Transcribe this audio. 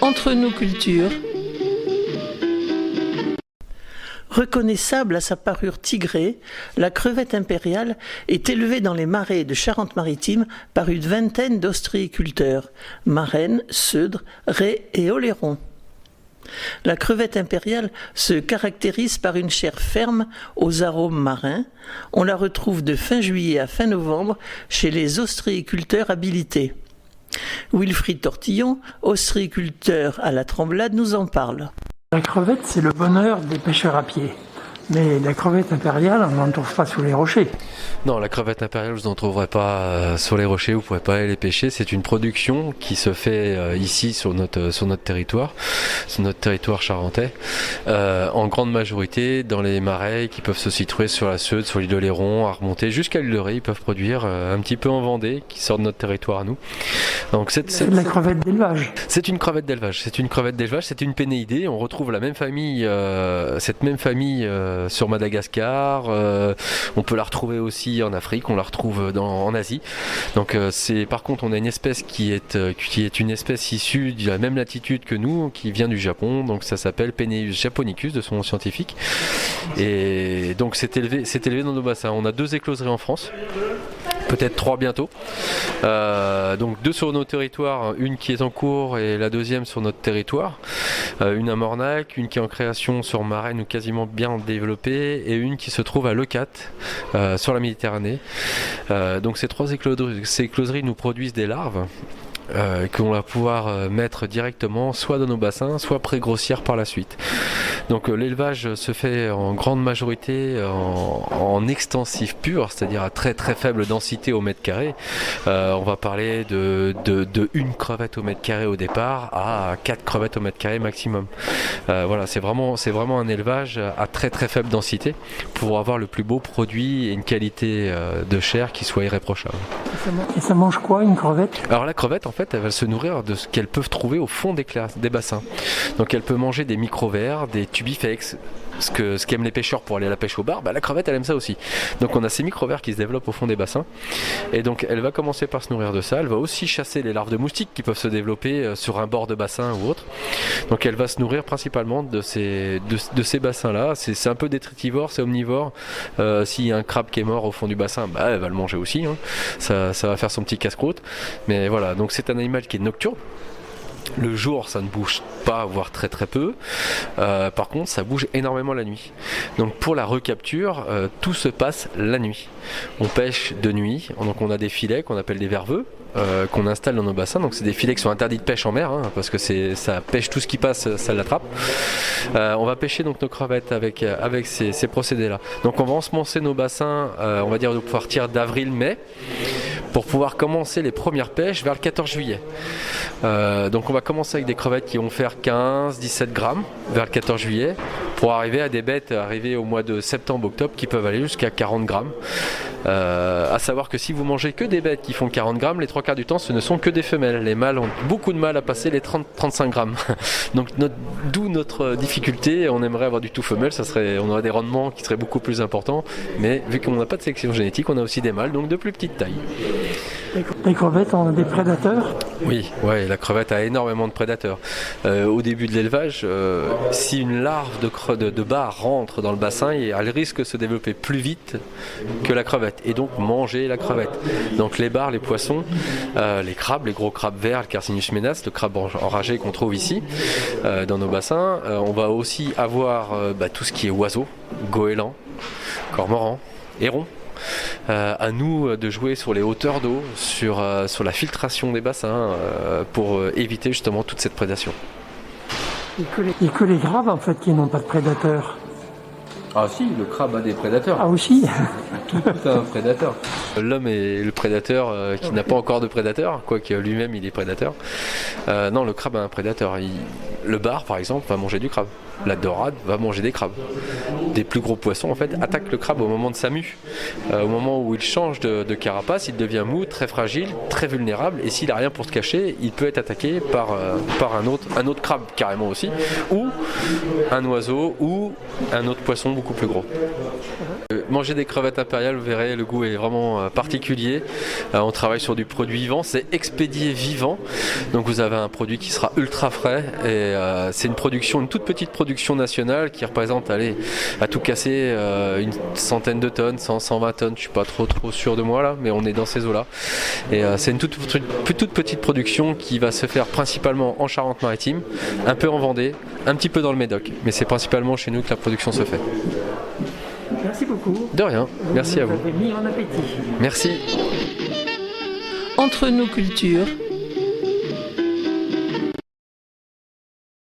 Entre nous cultures. Reconnaissable à sa parure tigrée, la crevette impériale est élevée dans les marais de Charente-Maritime par une vingtaine d'ostréiculteurs, marraines, seudres, raies et olérons. La crevette impériale se caractérise par une chair ferme aux arômes marins. On la retrouve de fin juillet à fin novembre chez les ostréiculteurs habilités. Wilfried Tortillon, ostréiculteur à la Tremblade, nous en parle. La crevette, c'est le bonheur des pêcheurs à pied. Mais la crevette impériale, on n'en trouve pas sous les rochers. Non, la crevette impériale, vous n'en trouverez pas sur les rochers, vous ne pourrez pas aller les pêcher. C'est une production qui se fait ici sur notre territoire charentais, en grande majorité dans les marais qui peuvent se situer sur la Seude, sur l'île de Léron, à remonter jusqu'à l'île de Ré. Ils peuvent produire un petit peu en Vendée, qui sort de notre territoire à nous. Donc c'est de la crevette d'élevage. C'est une crevette d'élevage. C'est une pénéidée. On retrouve la même famille, cette même famille sur Madagascar. On peut la retrouver aussi en Afrique, on la retrouve en Asie. Donc par contre, on a une espèce qui est une espèce issue de la même latitude que nous, qui vient du Japon. Donc ça s'appelle Peneus japonicus de son nom scientifique. Et donc c'est élevé dans nos bassins. On a 2 écloseries en France. Peut-être 3 bientôt. Donc 2 sur nos territoires, une qui est en cours et la deuxième sur notre territoire. Une à Mornac, une qui est en création sur Marennes ou quasiment bien développée, et une qui se trouve à Leucate, sur la Méditerranée. Donc ces 3 écloseries nous produisent des larves. Qu'on va pouvoir mettre directement soit dans nos bassins, soit pré-grossir par la suite. Donc l'élevage se fait en grande majorité en extensif pur, c'est-à-dire à très très faible densité au mètre carré. On va parler de une crevette au mètre carré au départ à 4 crevettes au mètre carré maximum. Voilà, c'est vraiment un élevage à très très faible densité pour avoir le plus beau produit et une qualité de chair qui soit irréprochable. Et ça mange quoi, une crevette ? Alors la crevette, en fait, elle va se nourrir de ce qu'elles peuvent trouver au fond des bassins. Donc elle peut manger des micro-vers, des tubifex, ce qu'aiment les pêcheurs pour aller à la pêche au bar. La crevette, elle aime ça aussi. Donc on a ces micro-vers qui se développent au fond des bassins. Et donc elle va commencer par se nourrir de ça. Elle va aussi chasser les larves de moustiques qui peuvent se développer sur un bord de bassin ou autre. Donc elle va se nourrir principalement de ces bassins-là. C'est un peu détritivore, c'est omnivore. S'il y a un crabe qui est mort au fond du bassin, elle va le manger aussi. Hein. Ça va faire son petit casse-croûte. Mais voilà, donc c'est un animal qui est nocturne. Le jour, ça ne bouge pas, voire très très peu. Par contre, ça bouge énormément la nuit. Donc pour la recapture, tout se passe la nuit. On pêche de nuit, donc on a des filets qu'on appelle des verveux. Qu'on installe dans nos bassins, donc c'est des filets qui sont interdits de pêche en mer, parce que ça pêche tout ce qui passe, ça l'attrape. On va pêcher donc nos crevettes avec ces procédés-là. Donc on va ensemencer nos bassins, on va dire de partir d'avril-mai, pour pouvoir commencer les premières pêches vers le 14 juillet. Donc on va commencer avec des crevettes qui vont faire 15-17 grammes vers le 14 juillet, pour arriver à des bêtes arrivées au mois de septembre-octobre qui peuvent aller jusqu'à 40 grammes. À savoir que si vous mangez que des bêtes qui font 40 grammes, les 3 quarts du temps ce ne sont que des femelles. Les mâles ont beaucoup de mal à passer les 30-35 grammes. Donc d'où notre difficulté. On aimerait avoir du tout femelle, on aurait des rendements qui seraient beaucoup plus importants, mais vu qu'on n'a pas de sélection génétique, on a aussi des mâles, donc de plus petite taille. Les crevettes ont des prédateurs ? Oui, la crevette a énormément de prédateurs. Au début de l'élevage, si une larve de bar rentre dans le bassin, elle risque de se développer plus vite que la crevette, et donc manger la crevette. Donc les bars, les poissons, les crabes, les gros crabes verts, le Carcinus menas, le crabe enragé qu'on trouve ici dans nos bassins. On va aussi avoir tout ce qui est oiseaux, goélands, cormorans, hérons. À nous de jouer sur les hauteurs d'eau, sur la filtration des bassins pour éviter justement toute cette prédation. Et que les crabes en fait qui n'ont pas de prédateurs. Ah si, le crabe a des prédateurs. Ah aussi. Tout a un prédateur. L'homme est le prédateur qui n'a pas encore de prédateur, quoique lui-même il est prédateur. Non, le crabe a un prédateur. Le bar par exemple va manger du crabe. la dorade va manger des crabes. Des plus gros poissons en fait attaquent le crabe au moment de sa mue. Au moment où il change de carapace, il devient mou, très fragile, très vulnérable, et s'il n'a rien pour se cacher, il peut être attaqué par un autre crabe carrément aussi, ou un oiseau, ou un autre poisson beaucoup plus gros. Manger des crevettes impériales, vous verrez, le goût est vraiment particulier. On travaille sur du produit vivant, c'est expédié vivant, donc vous avez un produit qui sera ultra frais, et c'est une toute petite production nationale qui représente, à tout casser, une centaine de tonnes, 120 tonnes, je suis pas trop sûr de moi là, mais on est dans ces eaux là, et c'est une toute petite production qui va se faire principalement en Charente-Maritime, un peu en Vendée, un petit peu dans le Médoc, mais c'est principalement chez nous que la production se fait. Merci beaucoup. De rien, merci à vous. Vous avez mis en appétit. Merci. Entre nos cultures,